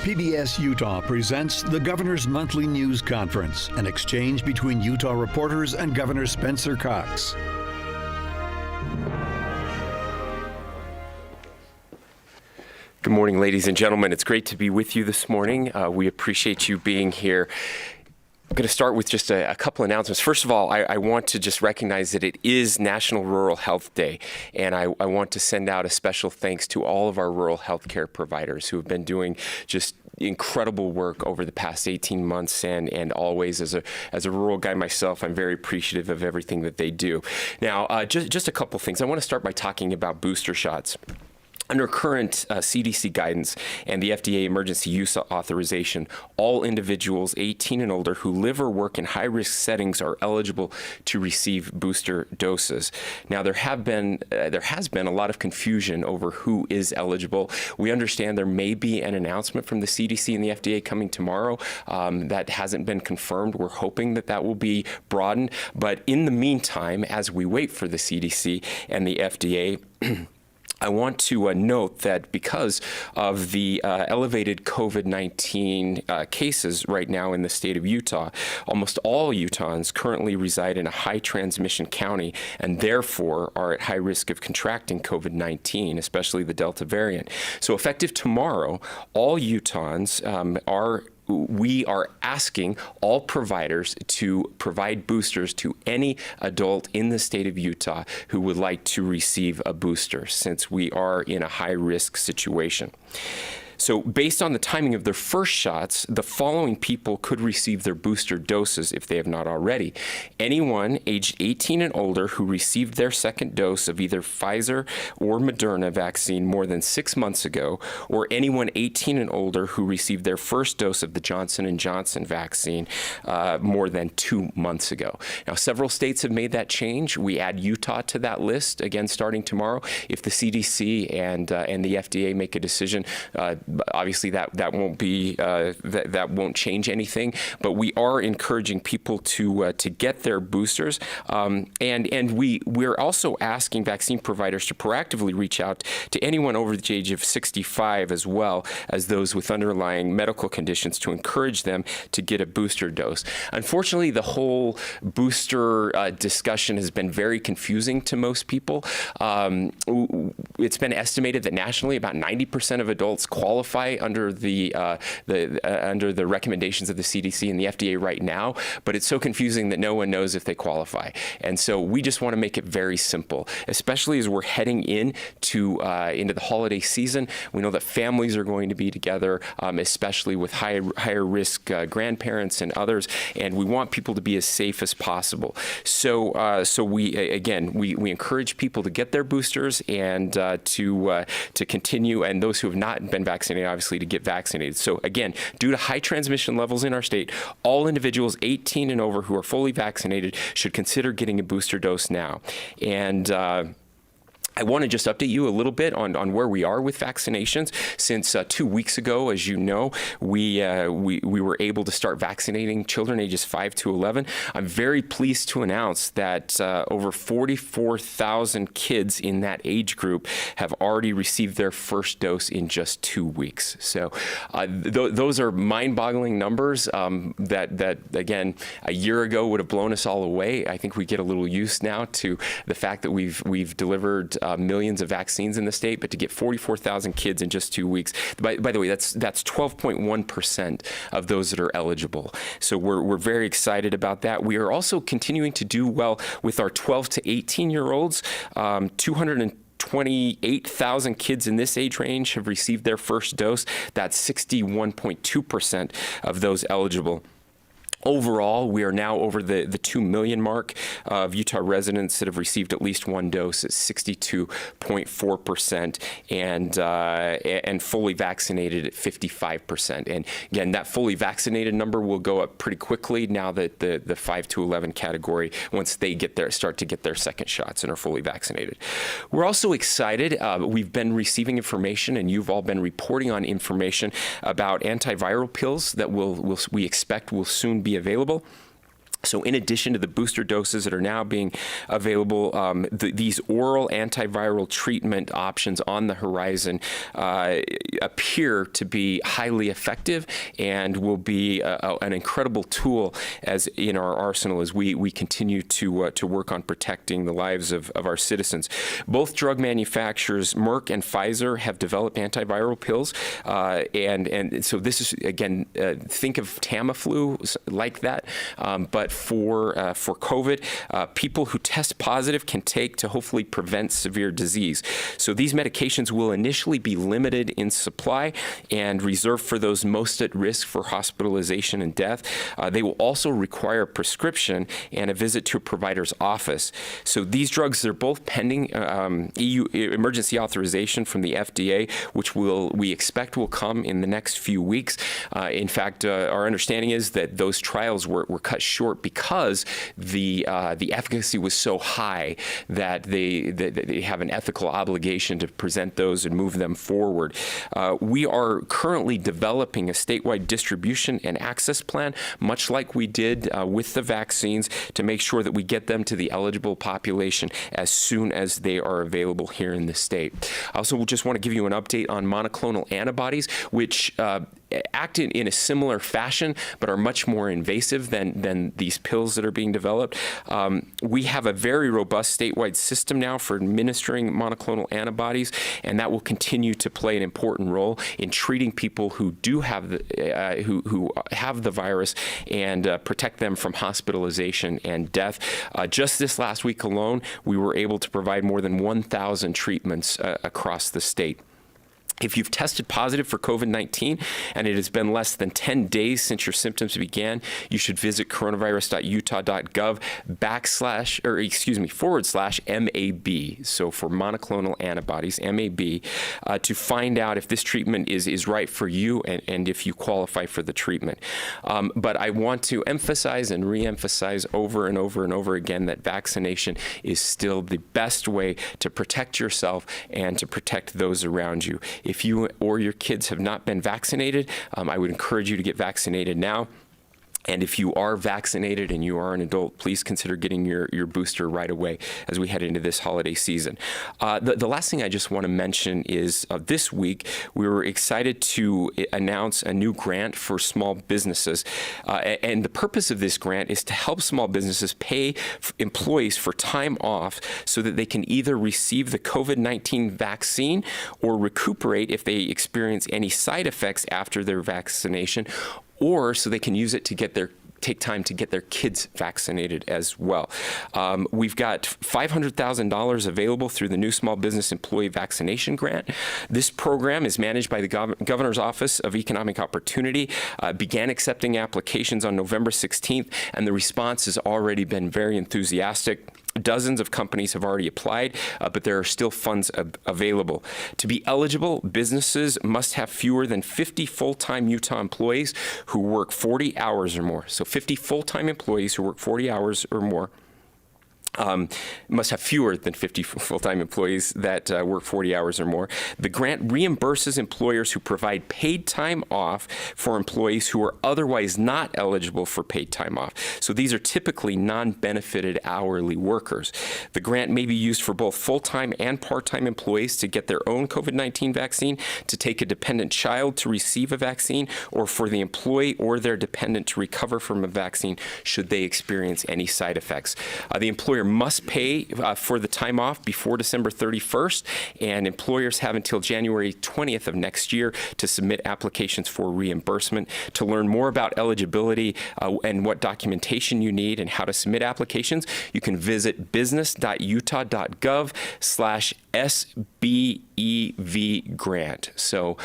PBS Utah presents the Governor's Monthly News Conference, an exchange between Utah reporters and Governor Spencer Cox. Good morning, ladies and gentlemen. It's great to be with you this morning. We appreciate you being here. I'm going to start with just a couple announcements. First of all, I want to just recognize that it is National Rural Health Day, and I want to send out a special thanks to all of our rural health care providers who have been doing just incredible work over the past 18 months, and always as a rural guy myself, I'm very appreciative of everything that they do. Now, just a couple things. I want to start by talking about booster shots. Under current CDC guidance and the FDA emergency use authorization, all individuals 18 and older who live or work in high-risk settings are eligible to receive booster doses. Now, there has been a lot of confusion over who is eligible. We understand there may be an announcement from the CDC and the FDA coming tomorrow that hasn't been confirmed. We're hoping that that will be broadened. But in the meantime, as we wait for the CDC and the FDA, I want to note that because of the elevated COVID-19 cases right now in the state of Utah, almost all Utahns currently reside in a high transmission county and therefore are at high risk of contracting COVID-19, especially the Delta variant. So effective tomorrow, all Utahns we are asking all providers to provide boosters to any adult in the state of Utah who would like to receive a booster, since we are in a high-risk situation. So based on the timing of their first shots, the following people could receive their booster doses if they have not already. Anyone aged 18 and older who received their second dose of either Pfizer or Moderna vaccine more than 6 months ago, or anyone 18 and older who received their first dose of the Johnson & Johnson vaccine more than 2 months ago. Now, several states have made that change. We add Utah to that list, again, starting tomorrow. If the CDC and the FDA make a decision, obviously that won't be that won't change anything, but we are encouraging people to get their boosters, and we're also asking vaccine providers to proactively reach out to anyone over the age of 65, as well as those with underlying medical conditions, to encourage them to get a booster dose. Unfortunately, the whole booster discussion has been very confusing to most people. It's been estimated that nationally about 90% of adults qualify under the recommendations of the CDC and the FDA right now, but it's so confusing that no one knows if they qualify. And so we just want to make it very simple, especially as we're heading into the holiday season. We know that families are going to be together, especially with higher risk grandparents and others, and we want people to be as safe as possible. So we encourage people to get their boosters and to continue, and those who have not been vaccinated, obviously, to get vaccinated. So again, due to high transmission levels in our state, all individuals 18 and over who are fully vaccinated should consider getting a booster dose now. And I want to just update you a little bit on where we are with vaccinations. Since 2 weeks ago, as you know, we were able to start vaccinating children ages 5 to 11. I'm very pleased to announce that over 44,000 kids in that age group have already received their first dose in just 2 weeks. So those are mind-boggling numbers that again, a year ago would have blown us all away. I think we get a little used now to the fact that we've delivered millions of vaccines in the state, but to get 44,000 kids in just 2 weeks, by the way, that's 12.1% of those that are eligible. So we're very excited about that. We are also continuing to do well with our 12 to 18-year-olds. 228,000 kids in this age range have received their first dose. That's 61.2% of those eligible. Overall, we are now over the 2 million mark of Utah residents that have received at least one dose at 62.4%, and fully vaccinated at 55%. And again, that fully vaccinated number will go up pretty quickly now that the 5 to 11 category, once they start to get their second shots and are fully vaccinated. We're also excited. We've been receiving information, and you've all been reporting on information about antiviral pills that we expect will soon be available. So in addition to the booster doses that are now being available, these oral antiviral treatment options on the horizon appear to be highly effective and will be an incredible tool as in our arsenal as we continue to work on protecting the lives of our citizens. Both drug manufacturers, Merck and Pfizer, have developed antiviral pills, and so this is, again, think of Tamiflu like that, but for COVID, people who test positive can take to hopefully prevent severe disease. So these medications will initially be limited in supply and reserved for those most at risk for hospitalization and death. They will also require a prescription and a visit to a provider's office. So these drugs, they're both pending EU emergency authorization from the FDA, which we expect will come in the next few weeks. In fact, our understanding is that those trials were cut short because the efficacy was so high that they have an ethical obligation to present those and move them forward. We are currently developing a statewide distribution and access plan, much like we did with the vaccines, to make sure that we get them to the eligible population as soon as they are available here in the state. I also just want to give you an update on monoclonal antibodies, which act in a similar fashion, but are much more invasive than these pills that are being developed. We have a very robust statewide system now for administering monoclonal antibodies, and that will continue to play an important role in treating people who do have who have the virus and protect them from hospitalization and death. Just this last week alone, we were able to provide more than 1,000 treatments across the state. If you've tested positive for COVID-19 and it has been less than 10 days since your symptoms began, you should visit coronavirus.utah.gov/MAB. So for monoclonal antibodies, MAB, to find out if this treatment is right for you and if you qualify for the treatment. But I want to emphasize and re-emphasize over and over and over again that vaccination is still the best way to protect yourself and to protect those around you. If you or your kids have not been vaccinated, I would encourage you to get vaccinated now. And if you are vaccinated and you are an adult, please consider getting your booster right away as we head into this holiday season. The last thing I just want to mention is this week we were excited to announce a new grant for small businesses. And the purpose of this grant is to help small businesses pay employees for time off so that they can either receive the COVID-19 vaccine or recuperate if they experience any side effects after their vaccination, or so they can use it to take time to get their kids vaccinated as well. We've got $500,000 available through the new Small Business Employee Vaccination Grant. This program is managed by the Governor's Office of Economic Opportunity, began accepting applications on November 16th, and the response has already been very enthusiastic. Dozens of companies have already applied, but there are still funds available. To be eligible, businesses must have fewer than 50 full-time Utah employees who work 40 hours or more. So 50 full-time employees who work 40 hours or more. Must have fewer than 50 full-time employees that work 40 hours or more. The grant reimburses employers who provide paid time off for employees who are otherwise not eligible for paid time off. So these are typically non-benefited hourly workers. The grant may be used for both full-time and part-time employees to get their own COVID-19 vaccine, to take a dependent child to receive a vaccine, or for the employee or their dependent to recover from a vaccine should they experience any side effects. The employer must pay for the time off before December 31st, and employers have until January 20th of next year to submit applications for reimbursement. To learn more about eligibility and what documentation you need and how to submit applications, you can visit business.utah.gov/SBEV grant. So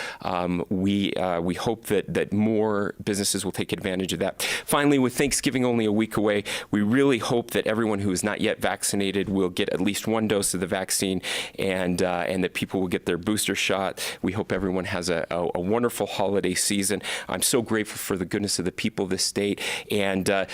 we hope that more businesses will take advantage of that. Finally, with Thanksgiving only a week away, we really hope that everyone who is not yet vaccinated will get at least one dose of the vaccine, and that people will get their booster shot. We hope everyone has a wonderful holiday season. I'm so grateful for the goodness of the people of this state. And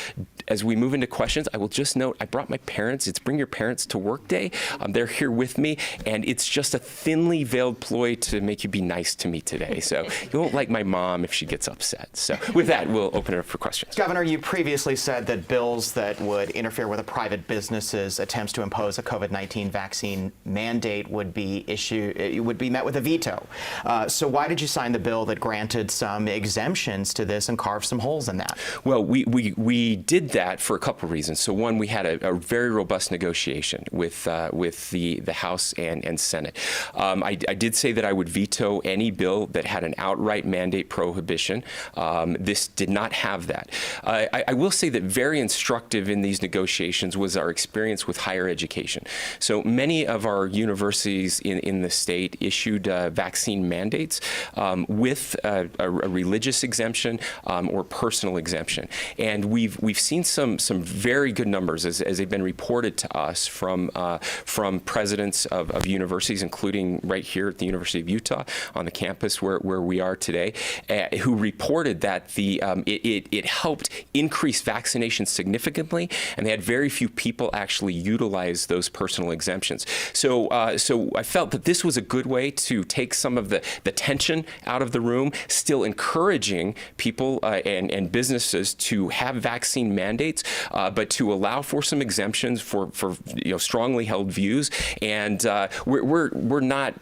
as we move into questions, I will just note I brought my parents. It's Bring Your Parents to Work Day. They're here with me, and it's just a thinly veiled ploy to make you be nice to me today. So you won't like my mom if she gets upset. So with that, we'll open it up for questions. Governor, you previously said that bills that would interfere with a private business's attempts to impose a COVID-19 vaccine mandate would be met with a veto. So why did you sign the bill that granted some exemptions to this and carved some holes in that? Well, we did that for a couple of reasons. So one, we had a very robust negotiation with the House and Senate. I did say that I would veto any bill that had an outright mandate prohibition. This did not have that. I will say that very instructive in these negotiations was our experience with higher education. So many of our universities in the state issued vaccine mandates with a religious exemption or personal exemption, and we've seen some very good numbers as they've been reported to us from presidents of universities, including right here at the University of Utah on the campus where we are today, who reported that it helped increase vaccination significantly, and they had very few people actually utilize those personal exemptions. So I felt that this was a good way to take some of the tension out of the room, still encouraging people and businesses to have vaccine mandates, but to allow for some exemptions for strongly held views. And we're not.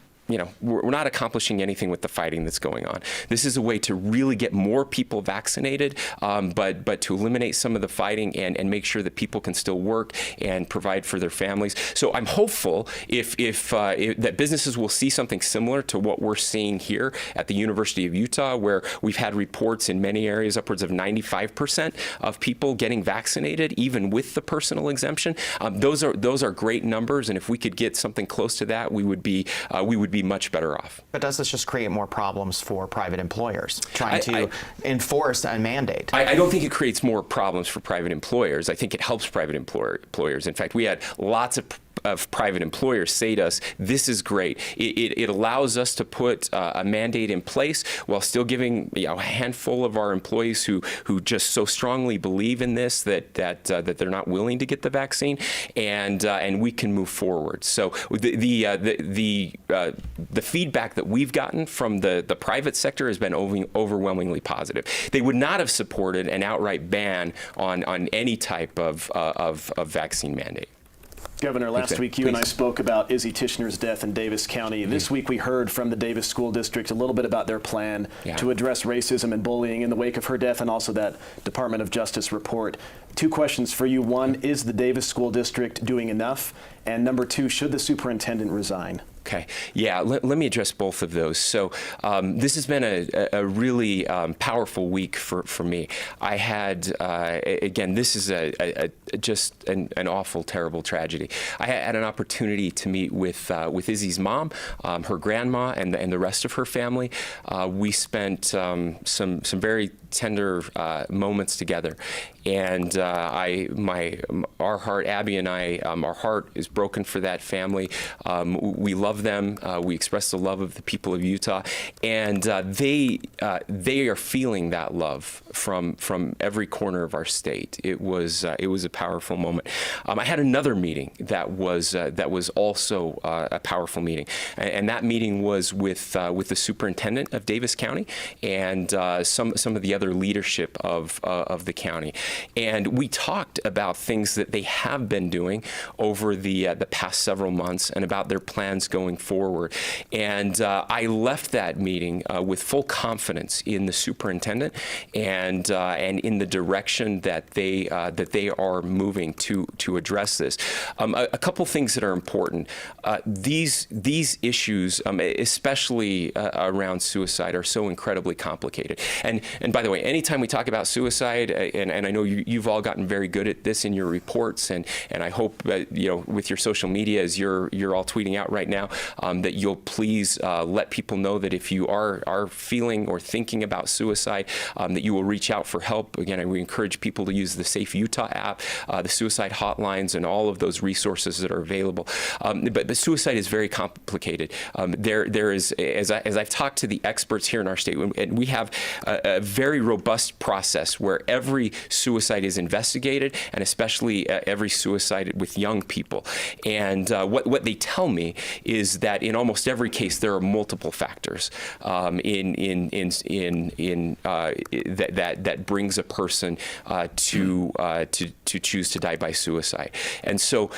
We're not accomplishing anything with the fighting that's going on. This is a way to really get more people vaccinated, but to eliminate some of the fighting and make sure that people can still work and provide for their families. So I'm hopeful if that businesses will see something similar to what we're seeing here at the University of Utah, where we've had reports in many areas upwards of 95% of people getting vaccinated, even with the personal exemption. Those are great numbers, and if we could get something close to that, we would be much better off. But does this just create more problems for private employers trying to enforce a mandate? I don't think it creates more problems for private employers. I think it helps private employers. In fact, we had lots of private employers say to us, this is great. It allows us to put a mandate in place while still giving a handful of our employees who just so strongly believe in this that they're not willing to get the vaccine, and we can move forward. So the feedback that we've gotten from the private sector has been overwhelmingly positive. They would not have supported an outright ban on any type of vaccine mandate. Governor, last week you and I spoke about Izzy Tishner's death in Davis County. This week we heard from the Davis School District a little bit about their plan to address racism and bullying in the wake of her death, and also that Department of Justice report. Two questions for you. One, is the Davis School District doing enough? And number two, should the superintendent resign? Okay. Yeah, let me address both of those. So this has been a really powerful week for me. I had, again, this is just an awful, terrible tragedy. I had an opportunity to meet with Izzy's mom, her grandma, and the rest of her family. We spent some very tender moments together, and our heart, Abby and I, our heart is broken for that family. We love them. We express the love of the people of Utah, and they are feeling that love from every corner of our state. It was a powerful moment. I had another meeting that was also a powerful meeting, and that meeting was with the superintendent of Davis County and some of the other leadership of the county, and we talked about things that they have been doing over the past several months and about their plans going forward. And I left that meeting with full confidence in the superintendent and in the direction that they are moving to address this. A couple things that are important. These issues, especially around suicide, are so incredibly complicated. And by the way, anytime we talk about suicide, and I know you've all gotten very good at this in your reports, and I hope with your social media, as you're all tweeting out right now, that you'll please let people know that if you are feeling or thinking about suicide, that you will reach out for help. Again, we encourage people to use the Safe Utah app, the suicide hotlines, and all of those resources that are available. But suicide is very complicated. There is, as I've talked to the experts here in our state, and we have a very robust process where every suicide is investigated, and especially every suicide with young people. And what they tell me is that in almost every case there are multiple factors that brings a person to choose to die by suicide. And so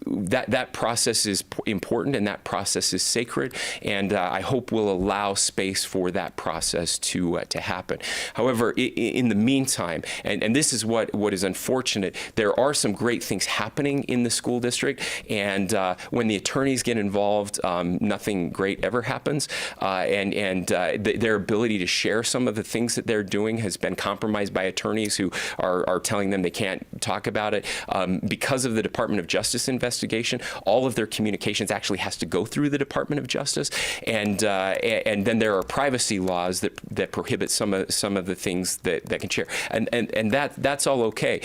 that process is important, and that process is sacred, and I hope we'll allow space for that process to happen. However, in the meantime, and this is what is unfortunate, there are some great things happening in the school district, and when the attorneys get involved, nothing great ever happens, and their ability to share some of the things that they're doing has been compromised by attorneys who are telling them they can't talk about it. Because of the Department of Justice investigation, all of their communications actually has to go through the Department of Justice, and then there are privacy laws that prohibit some of the things that can share, and that's all okay.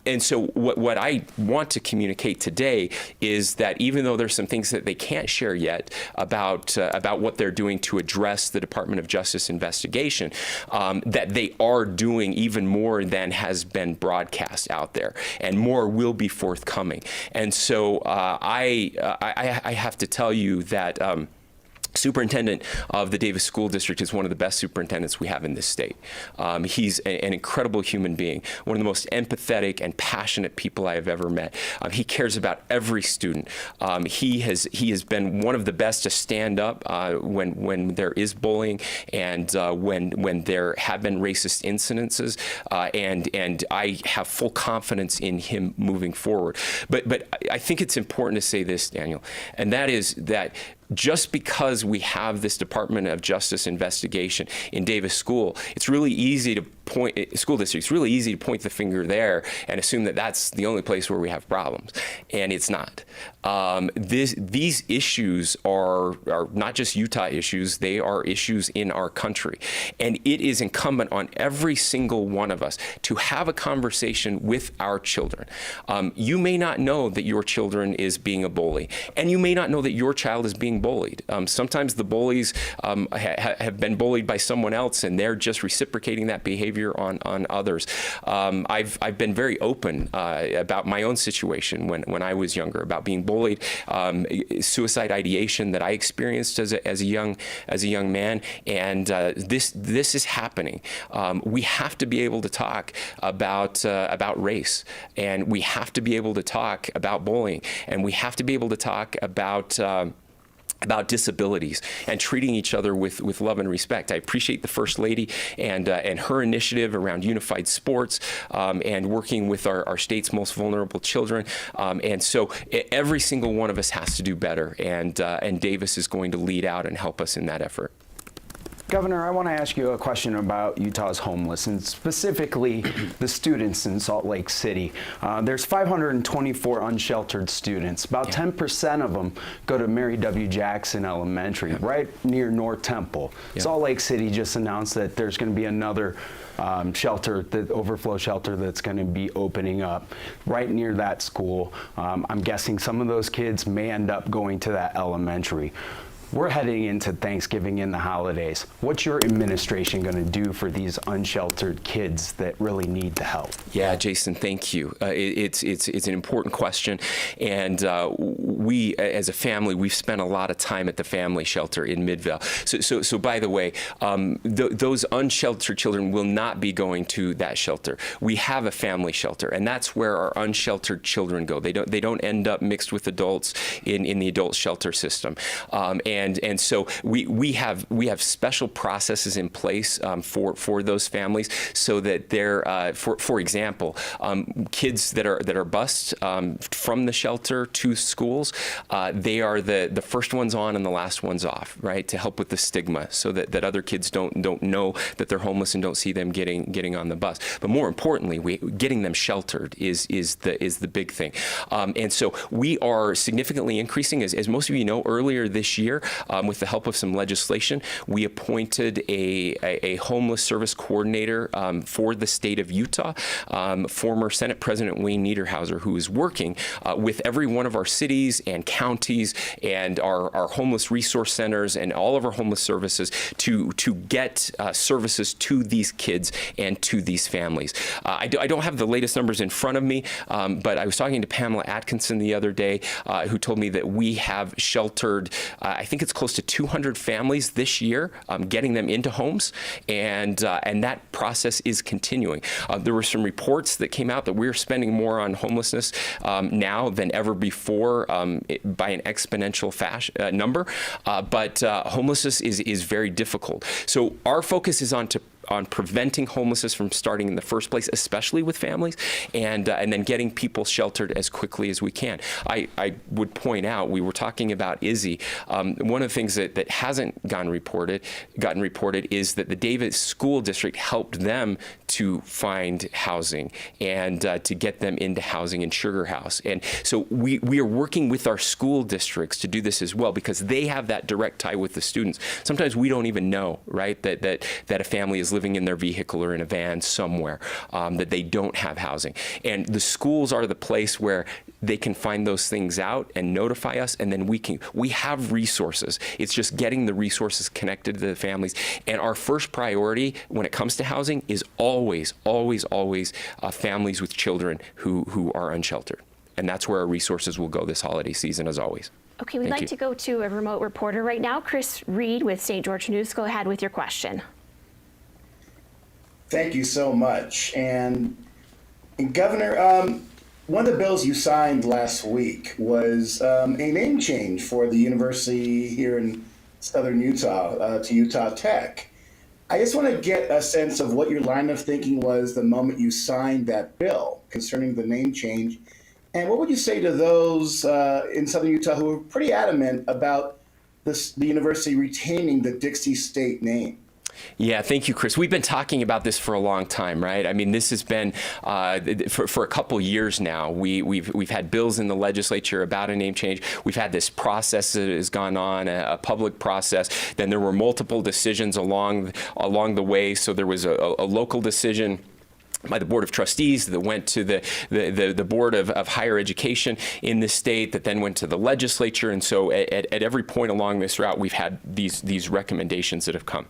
And so what I want to communicate today is that even though there's some things that they can't share yet about what they're doing to address the Department of Justice investigation, that they are doing even more than has been broadcast out there, and more will be forthcoming. And so I have to tell you that superintendent of the Davis School District is one of the best superintendents we have in this state. He's an incredible human being, one of the most empathetic and passionate people I have ever met. He cares about every student. He has been one of the best to stand up when there is bullying, and when there have been racist incidences, and I have full confidence in him moving forward. But I think it's important to say this, Daniel, and that is that just because we have this Department of Justice investigation in Davis School, it's really easy to school districts, it's really easy to point the finger there and assume that that's the only place where we have problems, and it's not. These issues are not just Utah issues, they are issues in our country, and it is incumbent on every single one of us to have a conversation with our children. You may not know that your children is being a bully, and you may not know that your child is being bullied. Sometimes the bullies have been bullied by someone else, and they're just reciprocating that behavior on others. I've been very open about my own situation when I was younger, about being bullied, suicide ideation that I experienced as a young man, and this is happening. We have to be able to talk about race, and we have to be able to talk about bullying, and we have to be able to talk about disabilities and treating each other with love and respect. I appreciate the First Lady and her initiative around unified sports, and working with our state's most vulnerable children. And so every single one of us has to do better, and Davis is going to lead out and help us in that effort. Governor, I want to ask you a question about Utah's homeless, and specifically the students in Salt Lake City. There's 524 unsheltered students. About 10% of them go to Mary W. Jackson Elementary, right near North Temple. Salt Lake City just announced that there's going to be another shelter, the overflow shelter, that's going to be opening up right near that school. I'm guessing some of those kids may end up going to that elementary. We're heading into Thanksgiving and the holidays. What's your administration going to do for these unsheltered kids that really need the help? Yeah, Jason, thank you. It's an important question, and we, as a family, we've spent a lot of time at the family shelter in Midvale. So by the way, those unsheltered children will not be going to that shelter. We have a family shelter, and that's where our unsheltered children go. They don't end up mixed with adults in the adult shelter system. And so we have special processes in place for those families, so that they're for example, kids that are bused from the shelter to schools, they are the first ones on and the last ones off, right, to help with the stigma, so that other kids don't know that they're homeless and don't see them getting on the bus. But more importantly, getting them sheltered is the big thing. And so we are significantly increasing, as most of you know, earlier this year, with the help of some legislation, we appointed a homeless service coordinator for the state of Utah, former Senate President Wayne Niederhauser, who is working with every one of our cities cities and counties and our homeless resource centers and all of our homeless services to get services to these kids and to these families. I don't have the latest numbers in front of me, but I was talking to Pamela Atkinson the other day, who told me that we have sheltered, I think it's close to 200 families this year, getting them into homes, and that process is continuing. There were some reports that came out that we're spending more on homelessness now than ever before by an exponential number, but homelessness is very difficult. So our focus is on preventing homelessness from starting in the first place, especially with families, and then getting people sheltered as quickly as we can. I would point out, we were talking about Izzy. One of the things that hasn't gotten reported is that the Davis School District helped them to find housing and to get them into housing in Sugar House. And so we are working with our school districts to do this as well, because they have that direct tie with the students. Sometimes we don't even know, right, that a family is living in their vehicle or in a van somewhere, that they don't have housing. And the schools are the place where they can find those things out and notify us, and then we have resources. It's just getting the resources connected to the families. And our first priority when it comes to housing is always families with children who are unsheltered. And that's where our resources will go this holiday season, as always. Okay, we'd like to go to a remote reporter right now. Chris Reed with St. George News. Go ahead with your question. Thank you so much. And Governor, one of the bills you signed last week was a name change for the university here in Southern Utah to Utah Tech. I just want to get a sense of what your line of thinking was the moment you signed that bill concerning the name change. And what would you say to those in Southern Utah who are pretty adamant about the university retaining the Dixie State name? Yeah, thank you, Chris. We've been talking about this for a long time, right? I mean, this has been for a couple years now. We've had bills in the legislature about a name change. We've had this process that has gone on, a public process. Then there were multiple decisions along the way. So there was a local decision by the Board of Trustees that went to the Board of Higher Education in the state, that then went to the legislature. And so at every point along this route, we've had these recommendations that have come.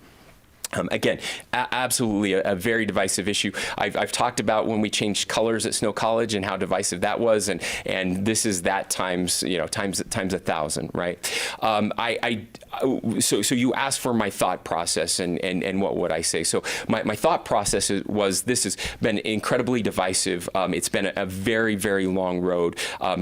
Again, absolutely a very divisive issue. I've talked about when we changed colors at Snow College and how divisive that was, and this is that times 1,000, right? So you asked for my thought process and what would I say? So my thought process was this has been incredibly divisive. It's been a very, very long road.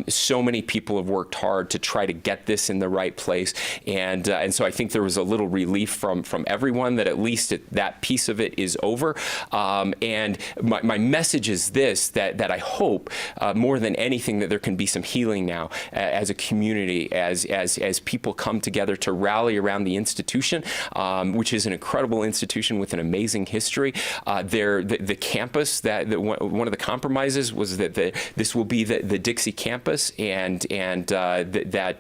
So many people have worked hard to try to get this in the right place, and so I think there was a little relief from everyone that at least that piece of it is over. And my message is this, that I hope more than anything that there can be some healing now as a community, as people come together to rally around the institution, which is an incredible institution with an amazing history. The campus, one of the compromises was that this will be the Dixie campus, and that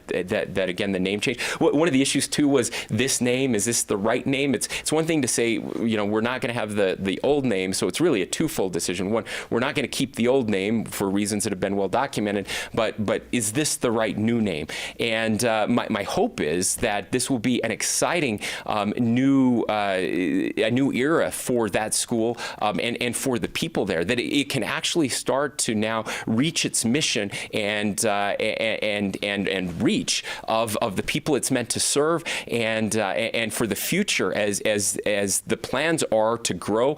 again, the name change. One of the issues too was this name. Is this the right name? It's one thing to say, we're not going to have the old name, so it's really a twofold decision. One, we're not going to keep the old name for reasons that have been well documented, but is this the right new name? And my hope is that this will be an exciting new era for that school and for the people there, that it can actually start to now reach its mission and reach of the people it's meant to serve, and for the future as the plans are to grow.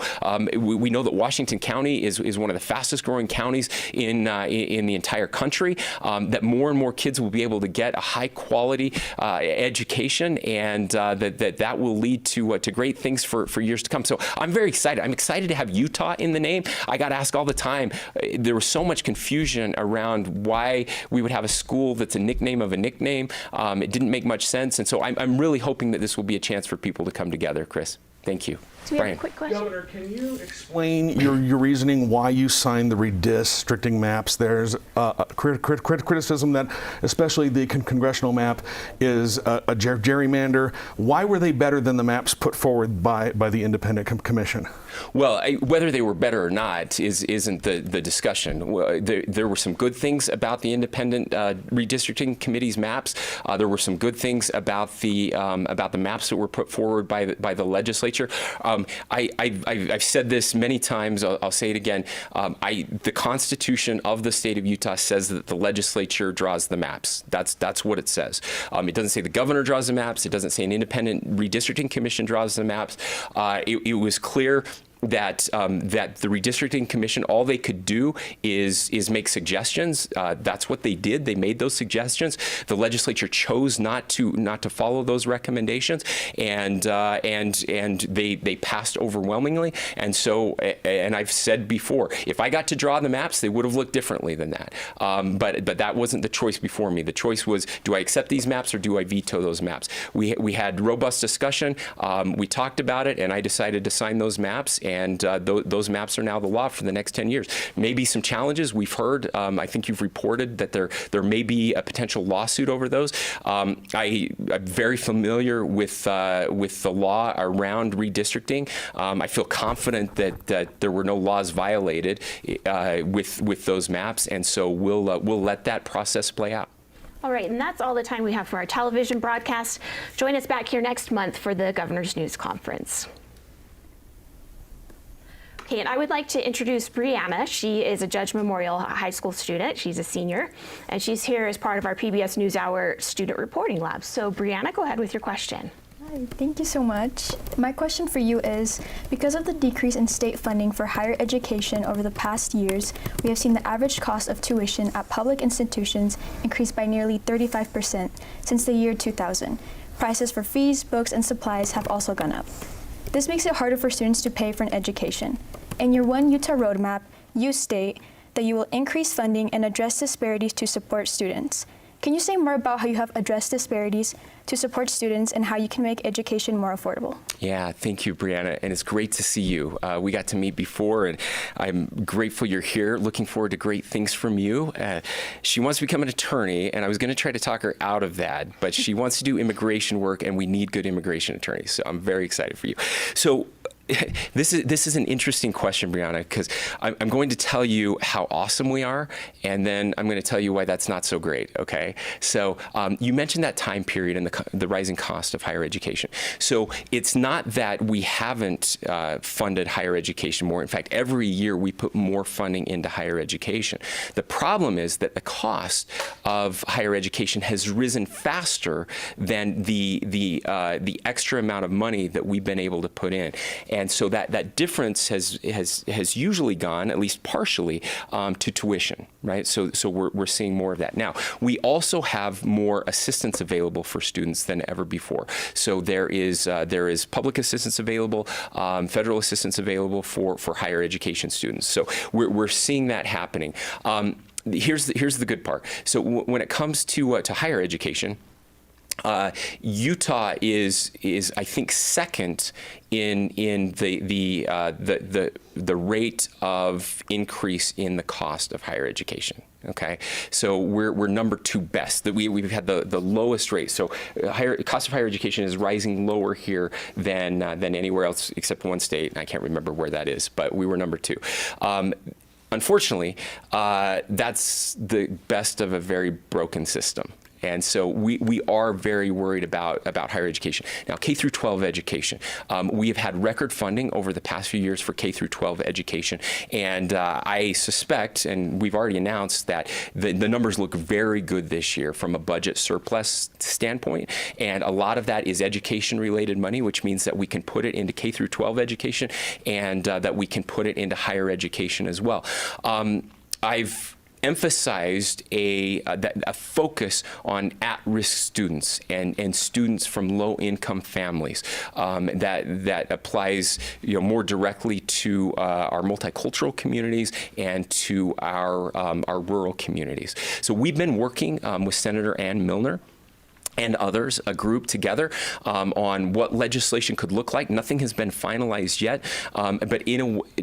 We know that Washington County is one of the fastest growing counties in the entire country, that more and more kids will be able to get a high quality education, and that will lead to great things for years to come. So I'm very excited. I'm excited to have Utah in the name. I got asked all the time, there was so much confusion around why we would have a school that's a nickname of a nickname. It didn't make much sense. And so I'm really hoping that this will be a chance for people to come together, Chris. Thank you. Do we have Brian. a quick question? Governor, can you explain your reasoning why you signed the redistricting maps? There's criticism that especially the congressional map is a gerrymander. Why were they better than the maps put forward by the independent commission? Well, whether they were better or not isn't the discussion. There were some good things about the independent redistricting committee's maps. There were some good things about the maps that were put forward by the legislature. I've said this many times. I'll say it again. The Constitution of the state of Utah says that the legislature draws the maps. That's what it says. It doesn't say the governor draws the maps. It doesn't say an independent redistricting commission draws the maps. It was clear that the redistricting commission, all they could do is make suggestions. That's what they did. They made those suggestions. The legislature chose not to follow those recommendations, and they passed overwhelmingly. And so, and I've said before, if I got to draw the maps, they would have looked differently than that. But that wasn't the choice before me. The choice was, do I accept these maps or do I veto those maps? We had robust discussion. We talked about it, and I decided to sign those maps. And those maps are now the law for the next 10 years. Maybe some challenges we've heard. I think you've reported that there may be a potential lawsuit over those. I'm very familiar with the law around redistricting. I feel confident that there were no laws violated with those maps, and so we'll let that process play out. All right, and that's all the time we have for our television broadcast. Join us back here next month for the Governor's News Conference. Okay, and I would like to introduce Brianna. She is a Judge Memorial High School student. She's a senior, and she's here as part of our PBS NewsHour Student Reporting Lab. So Brianna, go ahead with your question. Hi, thank you so much. My question for you is, because of the decrease in state funding for higher education over the past years, we have seen the average cost of tuition at public institutions increase by nearly 35% since the year 2000. Prices for fees, books, and supplies have also gone up. This makes it harder for students to pay for an education. In your One Utah roadmap, you state that you will increase funding and address disparities to support students. Can you say more about how you have addressed disparities to support students and how you can make education more affordable? Yeah, thank you, Brianna, and it's great to see you. We got to meet before, and I'm grateful you're here. Looking forward to great things from you. She wants to become an attorney, and I was going to try to talk her out of that, but she wants to do immigration work, and we need good immigration attorneys, so I'm very excited for you. So this is an interesting question, Brianna, because I'm going to tell you how awesome we are, and then I'm going to tell you why that's not so great, okay? So you mentioned that time period and the rising cost of higher education. So it's not that we haven't funded higher education more. In fact, every year we put more funding into higher education. The problem is that the cost of higher education has risen faster than the extra amount of money that we've been able to put in. And so that difference has usually gone, at least partially, to tuition, right? So we're seeing more of that. Now, we also have more assistance available for students than ever before. So there is public assistance available, federal assistance available for higher education students. So we're seeing that happening. Here's the good part. So when it comes to higher education, Utah is I think second in the rate of increase in the cost of higher education. Okay, so we're number 2 best. We've had the lowest rate. So cost of higher education is rising lower here than anywhere else except one state, and I can't remember where that is, but we were number 2. Unfortunately, that's the best of a very broken system. And so we are very worried about higher education. Now, K through 12 education. We have had record funding over the past few years for K through 12 education. And I suspect, and we've already announced, that the numbers look very good this year from a budget surplus standpoint. And a lot of that is education-related money, which means that we can put it into K through 12 education and that we can put it into higher education as well. I've emphasized a focus on at-risk students and students from low-income families. That applies, more directly to our multicultural communities and to our rural communities. So we've been working with Senator Ann Milner and others, a group together on what legislation could look like. Nothing has been finalized yet, but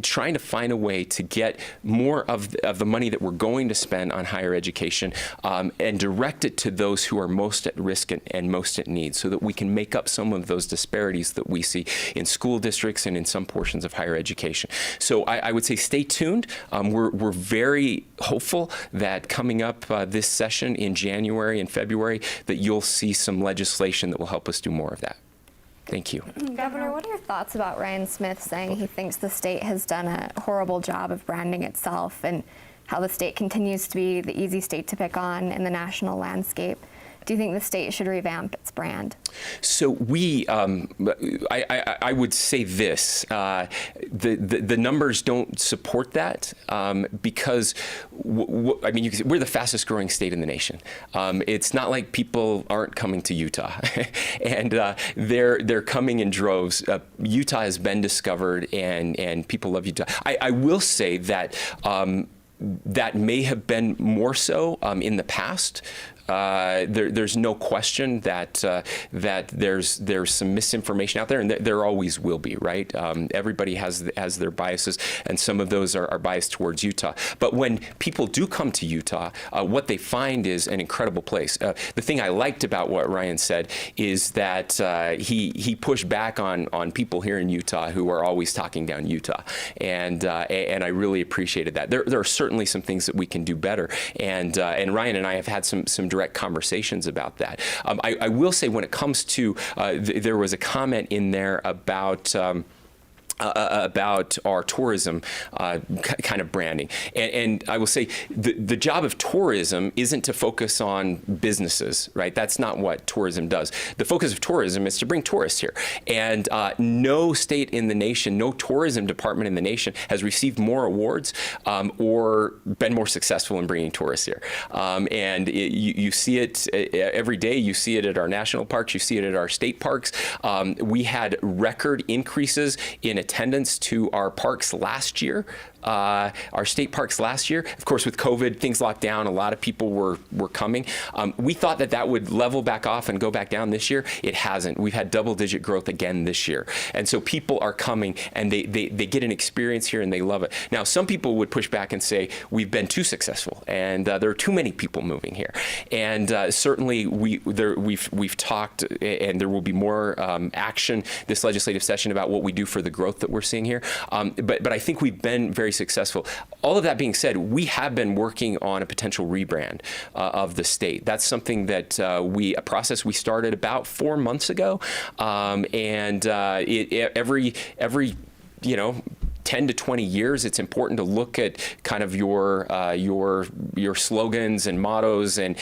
trying to find a way to get more of the money that we're going to spend on higher education and direct it to those who are most at risk and most at need, so that we can make up some of those disparities that we see in school districts and in some portions of higher education. So I would say stay tuned. We're very hopeful that coming up this session in January and February that you'll see some legislation that will help us do more of that. Thank you. Governor, what are your thoughts about Ryan Smith saying he thinks the state has done a horrible job of branding itself, and how the state continues to be the easy state to pick on in the national landscape? Do you think the state should revamp its brand? So I would say this: the numbers don't support that because I mean, we're the fastest growing state in the nation. It's not like people aren't coming to Utah, and they're coming in droves. Utah has been discovered, and people love Utah. I will say that that may have been more so in the past. There's no question that there's some misinformation out there, and there always will be, right? Everybody has their biases, and some of those are biased towards Utah. But when people do come to Utah, what they find is an incredible place. The thing I liked about what Ryan said is that he pushed back on people here in Utah who are always talking down Utah, and I really appreciated that. There are certainly some things that we can do better, and Ryan and I have had some direct conversations about that. I will say, when it comes to, there was a comment in there about our tourism kind of branding. And I will say the job of tourism isn't to focus on businesses, right? That's not what tourism does. The focus of tourism is to bring tourists here. And no state in the nation, no tourism department in the nation has received more awards or been more successful in bringing tourists here. And you see it every day. You see it at our national parks. You see it at our state parks. We had record increases in attendance to our parks last year. Our state parks last year. Of course, with COVID, things locked down. A lot of people were coming. We thought that would level back off and go back down this year. It hasn't. We've had double-digit growth again this year. And so people are coming, and they get an experience here, and they love it. Now, some people would push back and say, we've been too successful, and there are too many people moving here. And certainly, we've talked, and there will be more action this legislative session about what we do for the growth that we're seeing here. But I think we've been very successful. All of that being said, we have been working on a potential rebrand of the state. That's something that a process we started about 4 months ago, and every 10 to 20 years, it's important to look at kind of your slogans and mottos, and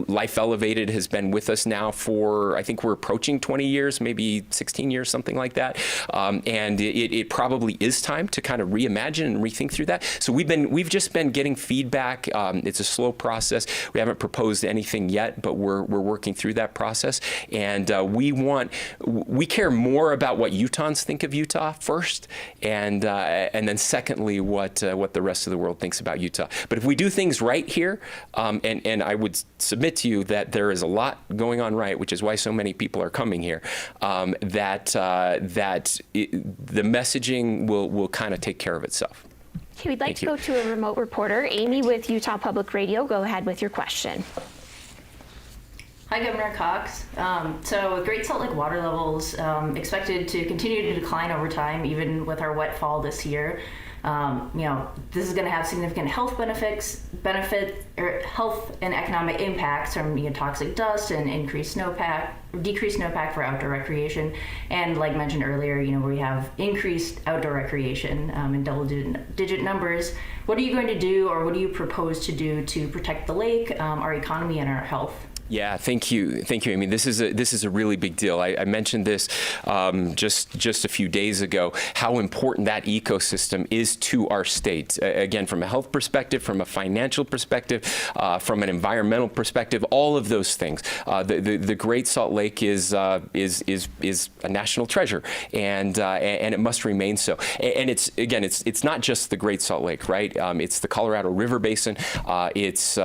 Life Elevated has been with us now for, I think we're approaching 20 years, maybe 16 years, something like that. And it probably is time to kind of reimagine and rethink through that. So we've just been getting feedback. It's a slow process. We haven't proposed anything yet, but we're working through that process. And we care more about what Utahns think of Utah first, and then secondly, what the rest of the world thinks about Utah. But if we do things right here, and I would submit to you that there is a lot going on right, which is why so many people are coming here, that the messaging will kind of take care of itself. Okay, we'd like to go to a remote reporter. Amy with Utah Public Radio, go ahead with your question. Hi, Governor Cox. So with Great Salt Lake water levels expected to continue to decline over time, even with our wet fall this year, this is going to have significant health health and economic impacts from toxic dust and decreased snowpack for outdoor recreation. And like mentioned earlier, we have increased outdoor recreation in double-digit numbers. What are you going to do, or what do you propose to do to protect the lake, our economy, and our health? Yeah, thank you, Amy. This is a really big deal. I mentioned this just a few days ago, how important that ecosystem is to our state. Again, from a health perspective, from a financial perspective, from an environmental perspective, all of those things. The Great Salt Lake is a national treasure, and it must remain so. And it's not just the Great Salt Lake, right? It's the Colorado River Basin. It's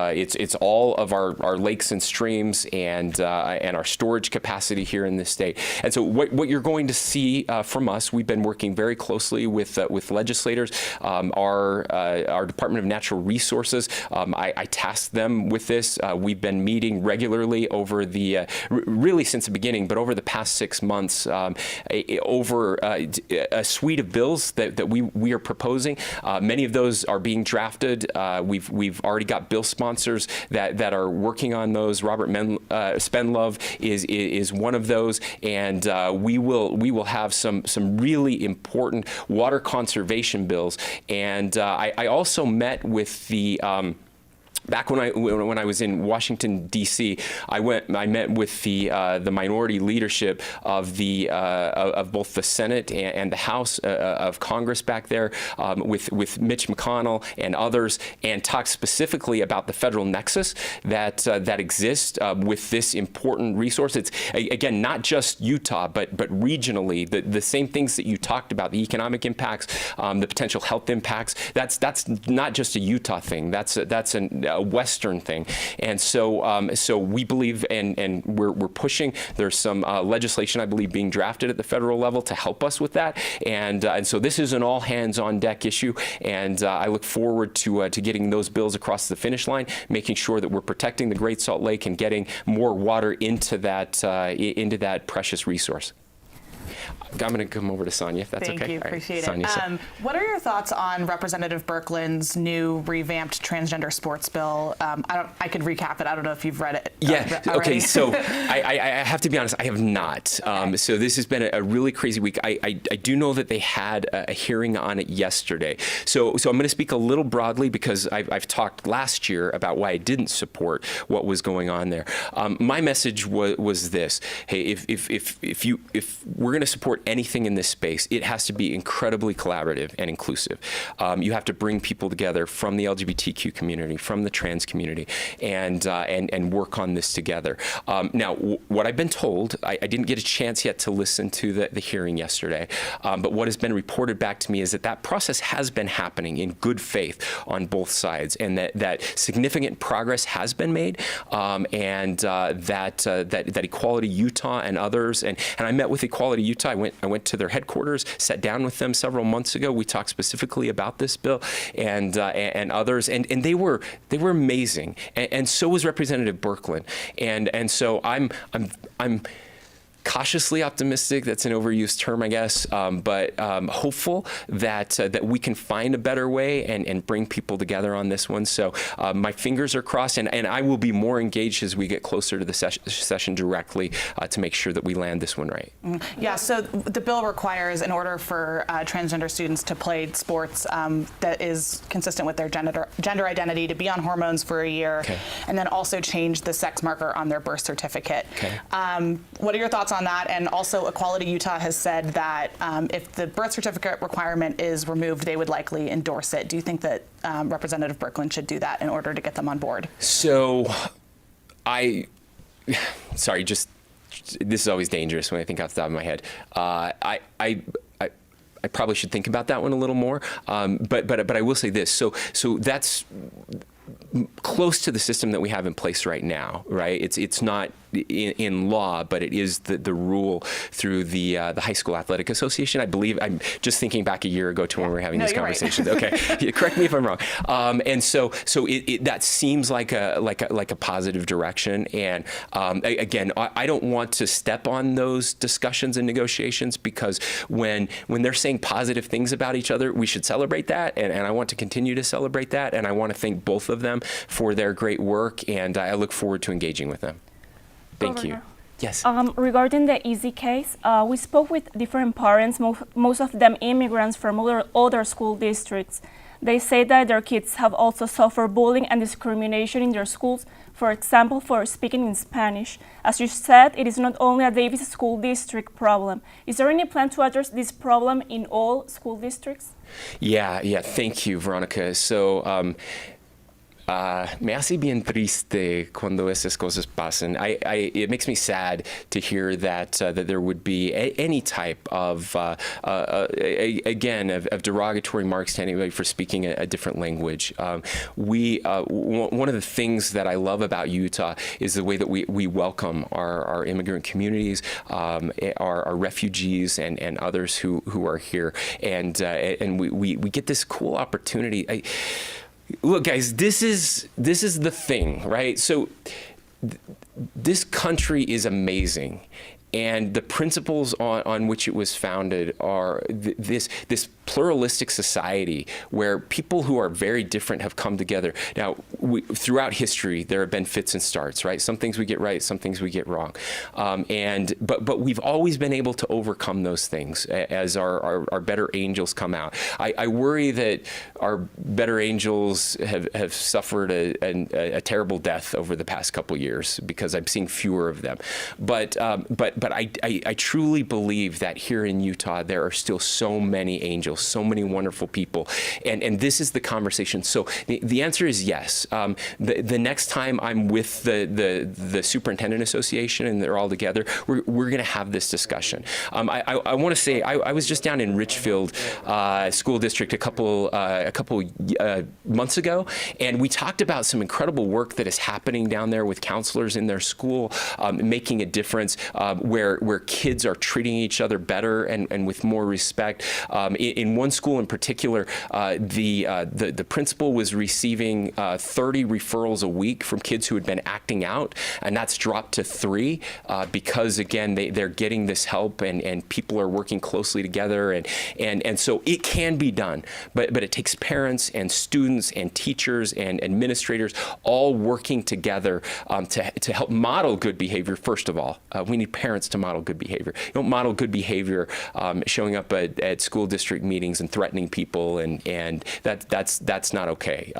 all of our lakes and streams. streams and our storage capacity here in this state. And so what you're going to see from us, we've been working very closely with legislators, our Department of Natural Resources. I tasked them with this. We've been meeting regularly over the, really since the beginning, but over the past 6 months, over a suite of bills that we are proposing. Many of those are being drafted. We've already got bill sponsors that are working on those. Robert Spenlove is one of those, and we will have some really important water conservation bills. And I also met with the back when I was in Washington D.C., I met with the minority leadership of both the Senate and the House of Congress back there, with Mitch McConnell and others, and talked specifically about the federal nexus that exists with this important resource. It's again not just Utah, but regionally the same things that you talked about: the economic impacts, the potential health impacts. That's not just a Utah thing. That's a Western thing. And so we believe, and we're pushing. There's some legislation, I believe, being drafted at the federal level to help us with that. And so this is an all hands on deck issue. And I look forward to getting those bills across the finish line, making sure that we're protecting the Great Salt Lake and getting more water into that precious resource. I'm going to come over to Sonia, if that's okay. Thank you. Right. Appreciate Sonia, it. What are your thoughts on Representative Birkeland's new revamped transgender sports bill? I could recap it. I don't know if you've read it. Yeah. Okay. So I have to be honest. I have not. Okay. So this has been a really crazy week. I do know that they had a hearing on it yesterday. So I'm going to speak a little broadly because I've talked last year about why I didn't support what was going on there. My message was this: hey, if we're going to support anything in this space, it has to be incredibly collaborative and inclusive. You have to bring people together from the LGBTQ community, from the trans community, and work on this together. Now, what I've been told, I didn't get a chance yet to listen to the hearing yesterday, but what has been reported back to me is that process has been happening in good faith on both sides, and that significant progress has been made, and that Equality Utah and others, and I met with Equality Utah. I went to their headquarters, sat down with them several months ago. We talked specifically about this bill and others, and they were amazing, and so was Representative Birkeland, and so I'm cautiously optimistic. That's an overused term, I guess, but hopeful that we can find a better way and bring people together on this one. So my fingers are crossed, and I will be more engaged as we get closer to the session directly to make sure that we land this one right. Yeah, so the bill requires, in order for transgender students to play sports that is consistent with their gender identity, to be on hormones for a year, okay, and then also change the sex marker on their birth certificate. Okay. What are your thoughts on that? And also, Equality Utah has said that if the birth certificate requirement is removed, they would likely endorse it. Do you think that Representative Birkeland should do that in order to get them on board? So, sorry, just this is always dangerous when I think off the top of my head. I probably should think about that one a little more. But I will say this. So that's close to the system that we have in place right now, right? It's not in law, but it is the rule through the High School Athletic Association. I believe, I'm just thinking back a year ago to when we were having these conversations. Right. Okay, correct me if I'm wrong. And so that seems like a positive direction. And again, I don't want to step on those discussions and negotiations, because when they're saying positive things about each other, we should celebrate that. And I want to continue to celebrate that. And I want to thank both of them for their great work. And I look forward to engaging with them. Thank you. Yes. Regarding the Easy case, we spoke with different parents, most of them immigrants from other school districts. They say that their kids have also suffered bullying and discrimination in their schools, for example, for speaking in Spanish. As you said, it is not only a Davis School District problem. Is there any plan to address this problem in all school districts? Yeah, thank you, Veronica. So, me hace bien triste cuando esas cosas pasan. It makes me sad to hear that that there would be any type of, again, of derogatory marks to anybody for speaking a different language. One of the things that I love about Utah is the way that we welcome our immigrant communities, our refugees, and others who are here, and we get this cool opportunity. Look, guys, this is the thing, right? So this country is amazing, and the principles on which it was founded are this pluralistic society where people who are very different have come together. Now, throughout history, there have been fits and starts, right? Some things we get right, some things we get wrong, but we've always been able to overcome those things as our better angels come out. I worry that our better angels have suffered a terrible death over the past couple years because I'm seeing fewer of them. But I truly believe that here in Utah there are still so many angels, so many wonderful people, and this is the conversation. So the answer is yes. The next time I'm with the Superintendent Association and they're all together, we're going to have this discussion. I want to say I was just down in Richfield School District a couple months ago, and we talked about some incredible work that is happening down there with counselors in their school, making a difference, where kids are treating each other better and with more respect. In one school in particular, the principal was receiving 30 referrals a week from kids who had been acting out, and that's dropped to 3 because, again, they're getting this help and people are working closely together, and so it can be done, but it takes parents and students and teachers and administrators all working together to help model good behavior. First of all, we need parents to model good behavior. You don't model good behavior showing up at school district meetings and threatening people, and that's not okay.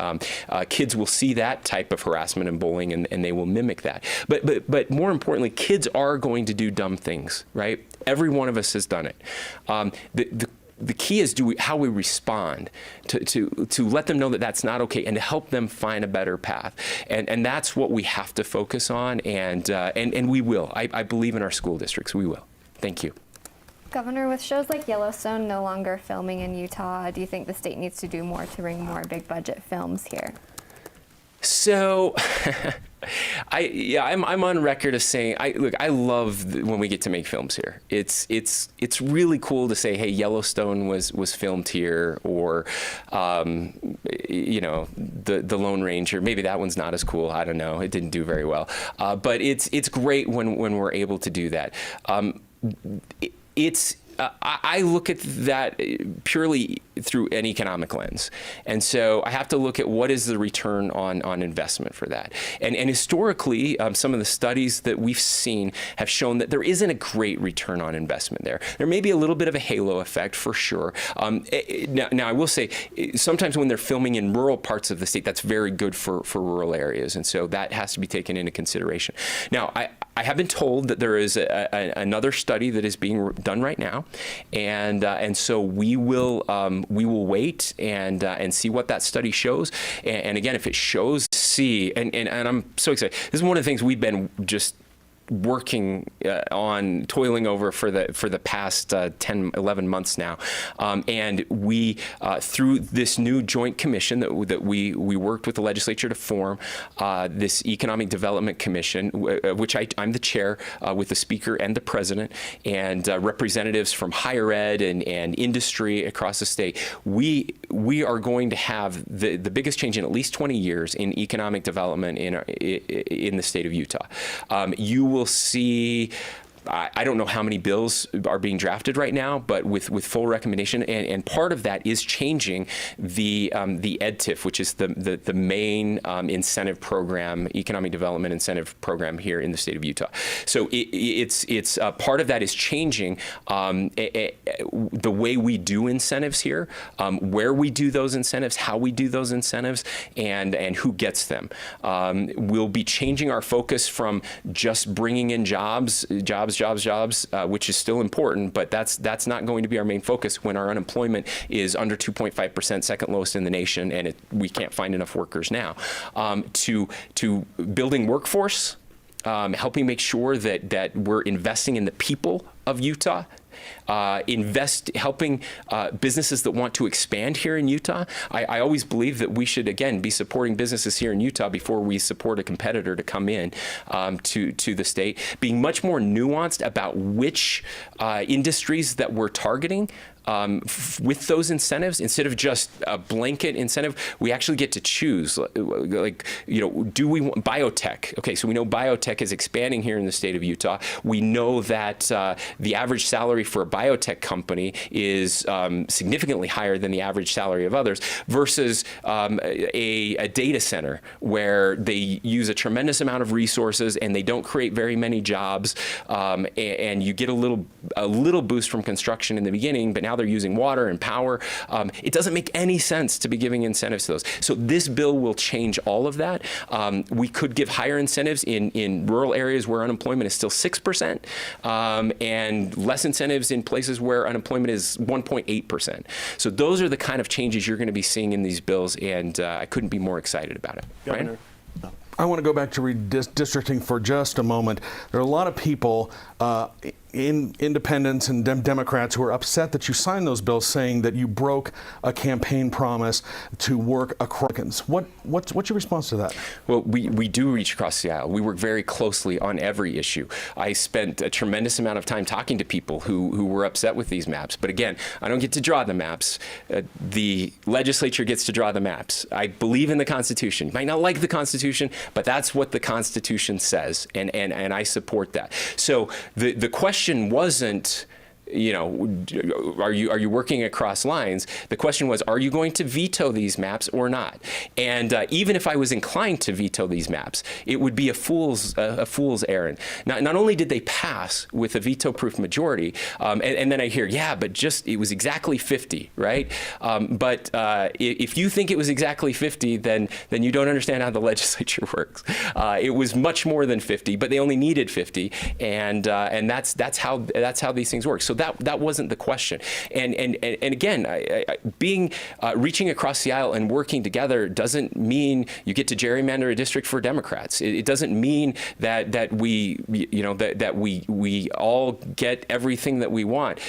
Kids will see that type of harassment and bullying, and they will mimic that. But more importantly, kids are going to do dumb things, right? Every one of us has done it. The key is how we respond to let them know that that's not okay and to help them find a better path. And that's what we have to focus on, and we will. I believe in our school districts. We will. Thank you. Governor, with shows like Yellowstone no longer filming in Utah, do you think the state needs to do more to bring more big budget films here? So, I'm on record as saying, I love when we get to make films here. It's really cool to say, hey, Yellowstone was filmed here, or the Lone Ranger. Maybe that one's not as cool. I don't know. It didn't do very well. But it's great when we're able to do that. I look at that purely through an economic lens. And so I have to look at what is the return on investment for that. And historically, some of the studies that we've seen have shown that there isn't a great return on investment there. There may be a little bit of a halo effect for sure. Now I will say, sometimes when they're filming in rural parts of the state, that's very good for rural areas. And so that has to be taken into consideration. Now, I have been told that there is another study that is being done right now, and so we will wait and see what that study shows. And again, if it shows, and I'm so excited. This is one of the things we've been just working on, toiling over for the past 10, 11 months now, and we through this new joint commission that we worked with the legislature to form, this Economic Development Commission, which I'm the chair, with the speaker and the president, and representatives from higher ed and industry across the state. We are going to have the biggest change in at least 20 years in economic development in the state of Utah. You will see, I don't know how many bills are being drafted right now, but with full recommendation, and part of that is changing the EdTIF, which is the main incentive program, economic development incentive program here in the state of Utah. So it's part of that is changing the way we do incentives here, where we do those incentives, how we do those incentives, and who gets them. We'll be changing our focus from just bringing in jobs jobs, which is still important, but that's not going to be our main focus when our unemployment is under 2.5%, second lowest in the nation, and we can't find enough workers now. To building workforce, helping make sure that we're investing in the people of Utah, helping businesses that want to expand here in Utah. I always believe that we should, again, be supporting businesses here in Utah before we support a competitor to come in to the state. Being much more nuanced about which industries that we're targeting. With those incentives, instead of just a blanket incentive, we actually get to choose. Like, do we want biotech? Okay, so we know biotech is expanding here in the state of Utah. We know that the average salary for a biotech company is significantly higher than the average salary of others, versus a data center where they use a tremendous amount of resources and they don't create very many jobs, and you get a little boost from construction in the beginning, but now they're using water and power. It doesn't make any sense to be giving incentives to those. So this bill will change all of that. We could give higher incentives in rural areas where unemployment is still 6%, and less incentives in places where unemployment is 1.8%. So those are the kind of changes you're going to be seeing in these bills, and I couldn't be more excited about it. Governor. Ryan? I want to go back to redistricting for just a moment. There are a lot of people, independents and Democrats, who are upset that you signed those bills, saying that you broke a campaign promise to work across. What's your response to that? Well, we do reach across the aisle. We work very closely on every issue. I spent a tremendous amount of time talking to people who were upset with these maps. But again, I don't get to draw the maps. The legislature gets to draw the maps. I believe in the Constitution. You might not like the Constitution, but that's what the Constitution says, and I support that. So the question wasn't, are you working across lines? The question was, are you going to veto these maps or not? And even if I was inclined to veto these maps, it would be a fool's errand. Not only did they pass with a veto-proof majority, and then I hear, yeah, but it was exactly 50, right? But if you think it was exactly 50, then you don't understand how the legislature works. It was much more than 50, but they only needed 50, and that's how these things work. So that wasn't the question. And again, reaching across the aisle and working together doesn't mean you get to gerrymander a district for Democrats. It doesn't mean that we all get everything that we want.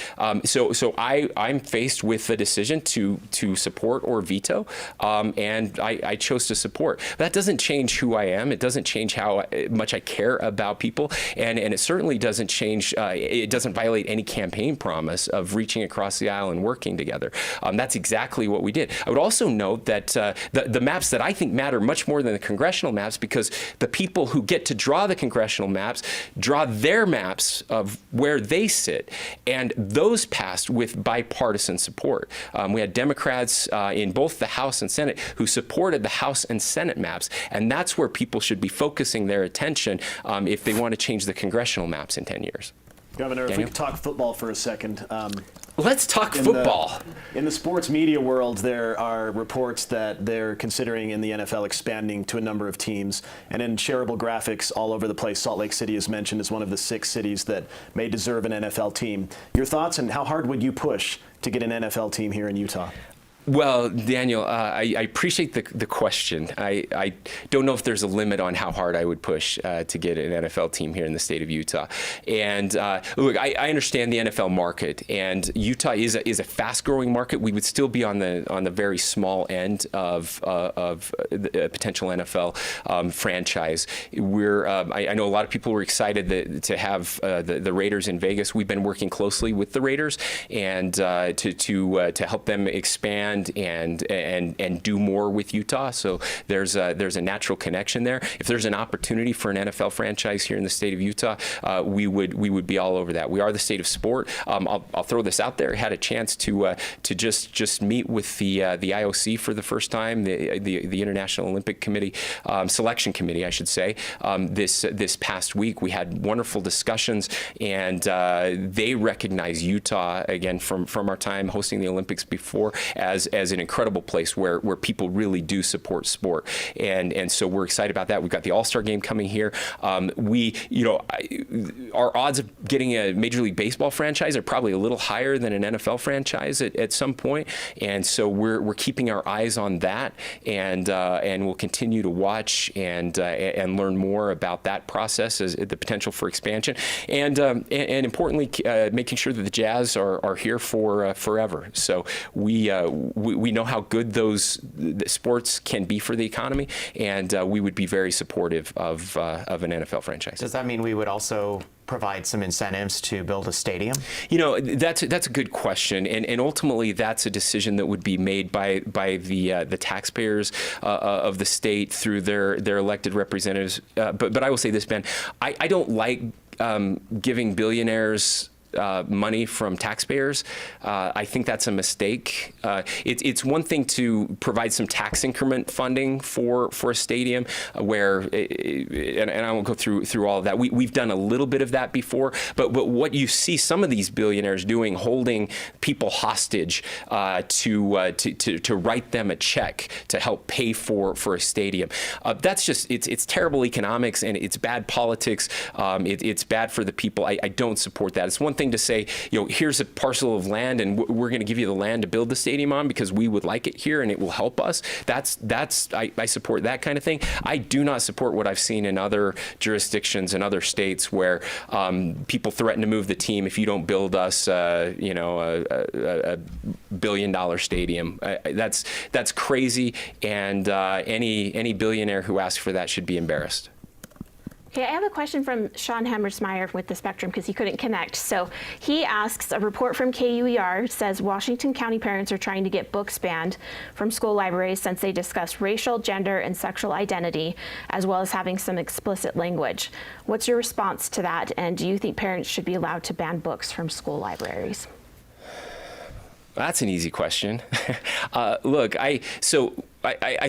So I'm faced with the decision to support or veto, and I chose to support. That doesn't change who I am. It doesn't change how much I care about people, and it certainly doesn't change. It doesn't violate any campaign promise of reaching across the aisle and working together. That's exactly what we did. I would also note that the maps that I think matter much more than the congressional maps, because the people who get to draw the congressional maps draw their maps of where they sit, and those passed with bipartisan support. We had Democrats in both the House and Senate who supported the House and Senate maps, and that's where people should be focusing their attention if they want to change the congressional maps in 10 years. Governor, if we could talk football for a second. Let's talk football. In the sports media world, there are reports that they're considering in the NFL expanding to a number of teams. And in shareable graphics all over the place, Salt Lake City is mentioned as one of the 6 cities that may deserve an NFL team. Your thoughts, and how hard would you push to get an NFL team here in Utah? Well, Daniel, I appreciate the question. I don't know if there's a limit on how hard I would push to get an NFL team here in the state of Utah. And look, I understand the NFL market, and Utah is a fast-growing market. We would still be on the very small end of a potential NFL franchise. I know a lot of people were excited to have the Raiders in Vegas. We've been working closely with the Raiders and to help them expand and do more with Utah. So there's a natural connection there. If there's an opportunity for an NFL franchise here in the state of Utah, we would be all over that. We are the state of sport. I'll throw this out there. I had a chance to just meet with the IOC for the first time, the International Olympic Committee selection committee, I should say. This past week, we had wonderful discussions, and they recognize Utah again from our time hosting the Olympics before as as an incredible place where people really do support sport, and so we're excited about that. We've got the All-Star game coming here. Our odds of getting a Major League Baseball franchise are probably a little higher than an NFL franchise at some point, and so we're keeping our eyes on that, and we'll continue to watch and learn more about that process, as the potential for expansion, and importantly, making sure that the Jazz are here for forever. So we know how good those sports can be for the economy, and we would be very supportive of an NFL franchise. Does that mean we would also provide some incentives to build a stadium? That's a good question, and ultimately that's a decision that would be made by the taxpayers of the state through their elected representatives. But I will say this, Ben, I don't like giving billionaires money from taxpayers. I think that's a mistake. It's one thing to provide some tax increment funding for a stadium where, and I won't go through all of that. We've done a little bit of that before, but what you see some of these billionaires doing, holding people hostage to write them a check to help pay for a stadium. That's just, it's terrible economics, and it's bad politics. It's bad for the people. I don't support that. It's one thing to say, here's a parcel of land, and we're going to give you the land to build the stadium on because we would like it here and it will help us. I support that kind of thing. I do not support what I've seen in other jurisdictions and other states where people threaten to move the team if you don't build us, a $1 billion stadium. That's crazy, and any billionaire who asks for that should be embarrassed. Okay, I have a question from Sean Hammersmeyer with the Spectrum because he couldn't connect. So he asks, a report from KUER says Washington County parents are trying to get books banned from school libraries since they discuss racial, gender, and sexual identity, as well as having some explicit language. What's your response to that? And do you think parents should be allowed to ban books from school libraries? That's an easy question. Look, I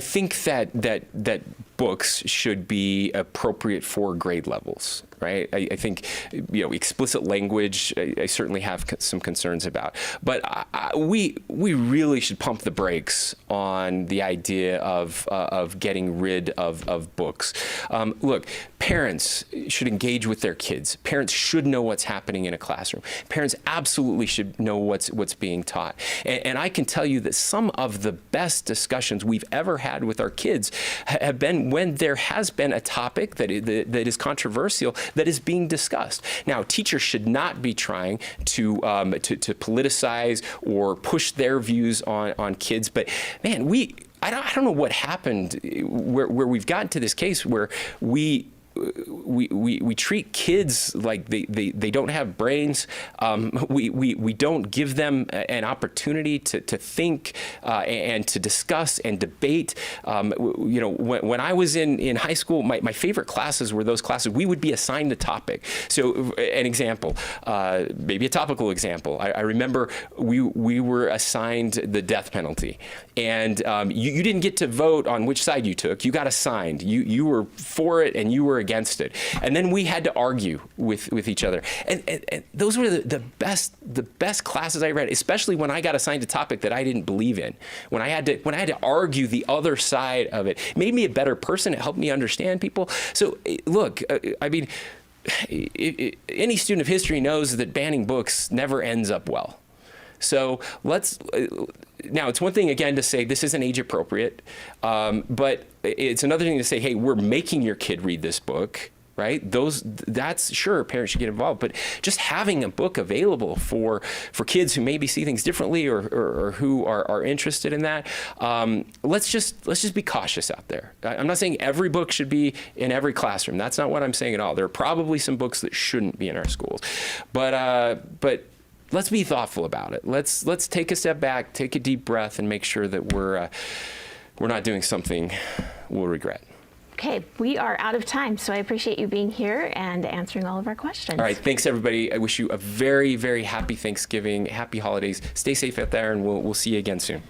think that books should be appropriate for grade levels, right? I think, explicit language, I certainly have some concerns about. But we really should pump the brakes on the idea of getting rid of books. Look, parents should engage with their kids. Parents should know what's happening in a classroom. Parents absolutely should know what's being taught. And I can tell you that some of the best discussions we've ever had with our kids have been when there has been a topic that is controversial that is being discussed. Now, teachers should not be trying to politicize or push their views on kids, but man, I don't know what happened where we've gotten to this case where we treat kids like they don't have brains. We don't give them an opportunity to think and to discuss and debate. When I was in high school, my favorite classes were those classes we would be assigned a topic. So an example, maybe a topical example. I remember we were assigned the death penalty, and you didn't get to vote on which side you took. You got assigned. You were for it and you were against it, and then we had to argue with each other. And those were the best classes I read, especially when I got assigned a topic that I didn't believe in. When I had to argue the other side of it, it made me a better person. It helped me understand people. So look, any student of history knows that banning books never ends up well. So now it's one thing again to say this isn't age appropriate, but it's another thing to say, hey, we're making your kid read this book, right? That's sure, parents should get involved, but just having a book available for kids who maybe see things differently or who are interested in that, let's just be cautious out there. I'm not saying every book should be in every classroom. That's not what I'm saying at all. There are probably some books that shouldn't be in our schools, but let's be thoughtful about it. Let's take a step back, take a deep breath, and make sure that we're not doing something we'll regret. Okay, we are out of time, so I appreciate you being here and answering all of our questions. All right, thanks everybody. I wish you a very, very happy Thanksgiving, happy holidays. Stay safe out there, and we'll see you again soon.